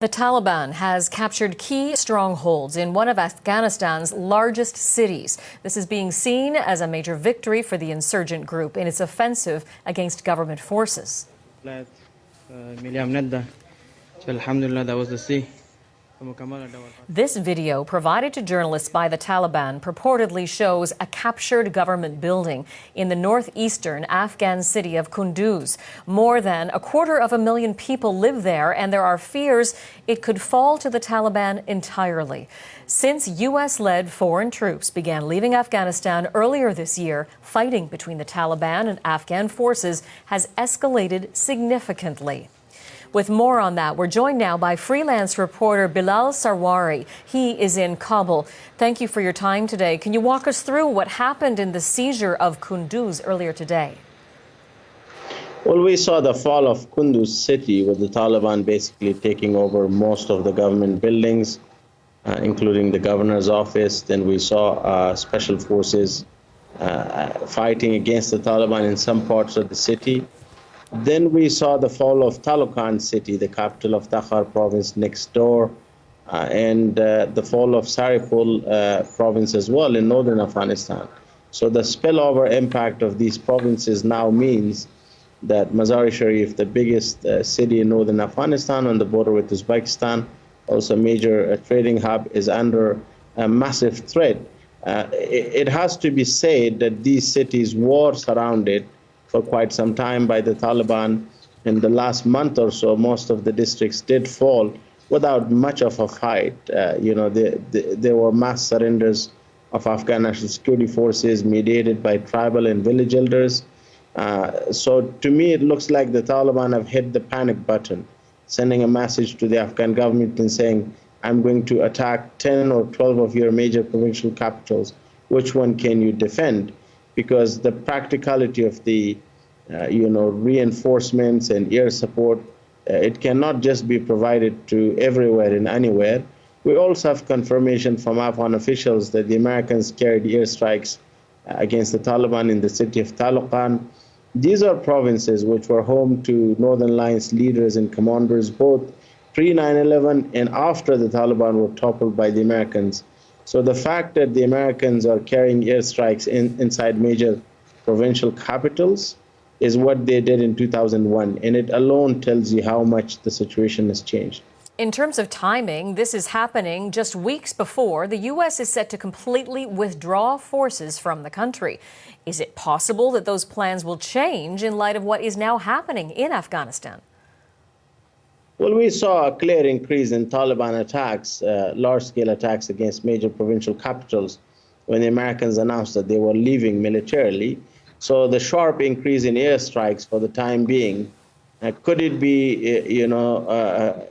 The Taliban has captured key strongholds in one of Afghanistan's largest cities. This is being seen as a major victory for the insurgent group in its offensive against government forces. This video, provided to journalists by the Taliban, purportedly shows a captured government building in the northeastern Afghan city of Kunduz. More than 250,000 people live there, and there are fears it could fall to the Taliban entirely. Since U.S.-led foreign troops began leaving Afghanistan earlier this year, fighting between the Taliban and Afghan forces has escalated significantly. With more on that, we're joined now by freelance reporter Bilal Sarwari. He is in Kabul. Thank you for your time today. Can you walk us through what happened in the seizure of Kunduz earlier today? Well, we saw the fall of Kunduz city, with the Taliban basically taking over most of the government buildings, including the governor's office. Then we saw special forces fighting against the Taliban in some parts of the city. Then we saw the fall of Taliban city, the capital of Takhar province next door, and the fall of Saripul province as well in northern Afghanistan. So the spillover impact of these provinces now means that Mazar-e-Sharif, the biggest city in northern Afghanistan on the border with Uzbekistan, also a major trading hub, is under a massive threat. It has to be said that these cities were surrounded for quite some time by the Taliban. In the last month or so, most of the districts did fall without much of a fight. There were mass surrenders of Afghan national security forces mediated by tribal and village elders. So to me, it looks like the Taliban have hit the panic button, sending a message to the Afghan government and saying, I'm going to attack 10 or 12 of your major provincial capitals. Which one can you defend? Because the practicality of the reinforcements and air support, it cannot just be provided to everywhere and anywhere. We also have confirmation from Afghan officials that the Americans carried airstrikes against the Taliban in the city of Taloqan. These are provinces which were home to Northern Alliance leaders and commanders, both pre-9/11 and after the Taliban were toppled by the Americans. So the fact that the Americans are carrying airstrikes inside major provincial capitals is what they did in 2001, and it alone tells you how much the situation has changed. In terms of timing, this is happening just weeks before the U.S. is set to completely withdraw forces from the country. Is it possible that those plans will change in light of what is now happening in Afghanistan? Well, we saw a clear increase in Taliban attacks, large-scale attacks against major provincial capitals when the Americans announced that they were leaving militarily. So the sharp increase in airstrikes for the time being, could it be,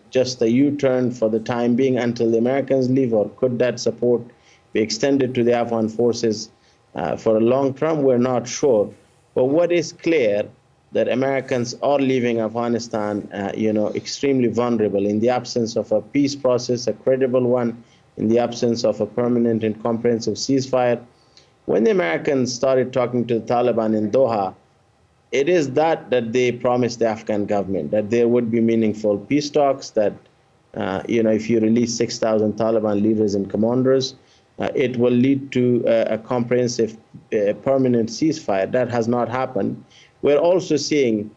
just a U-turn for the time being until the Americans leave, or could that support be extended to the Afghan forces for a long term? We're not sure. But what is clear, that Americans are leaving Afghanistan, extremely vulnerable in the absence of a peace process, a credible one, in the absence of a permanent and comprehensive ceasefire. When the Americans started talking to the Taliban in Doha, it is that they promised the Afghan government that there would be meaningful peace talks, that, if you release 6,000 Taliban leaders and commanders, it will lead to a comprehensive permanent ceasefire. That has not happened. We're also seeing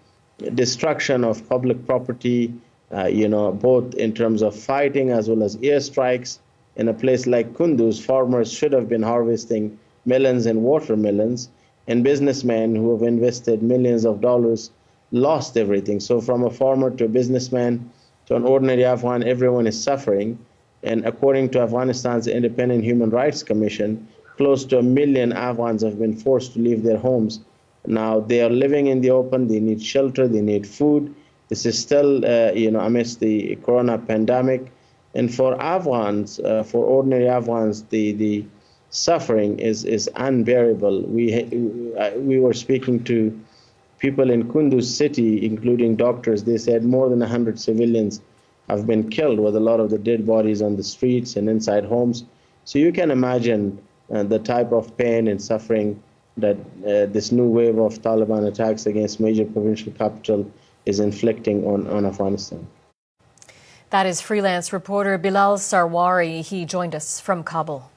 destruction of public property, both in terms of fighting as well as airstrikes. In a place like Kunduz, farmers should have been harvesting melons and watermelons, and businessmen who have invested millions of dollars lost everything. So from a farmer to a businessman to an ordinary Afghan, everyone is suffering. And according to Afghanistan's Independent Human Rights Commission, close to 1 million Afghans have been forced to leave their homes. Now they are living in the open, they need shelter, they need food. This is still, amidst the corona pandemic. And for Afghans, for ordinary Afghans, the suffering is unbearable. We were speaking to people in Kunduz city, including doctors. They said more than 100 civilians have been killed, with a lot of the dead bodies on the streets and inside homes. So you can imagine the type of pain and suffering that this new wave of Taliban attacks against major provincial capital is inflicting on Afghanistan. That is freelance reporter Bilal Sarwari. He joined us from Kabul.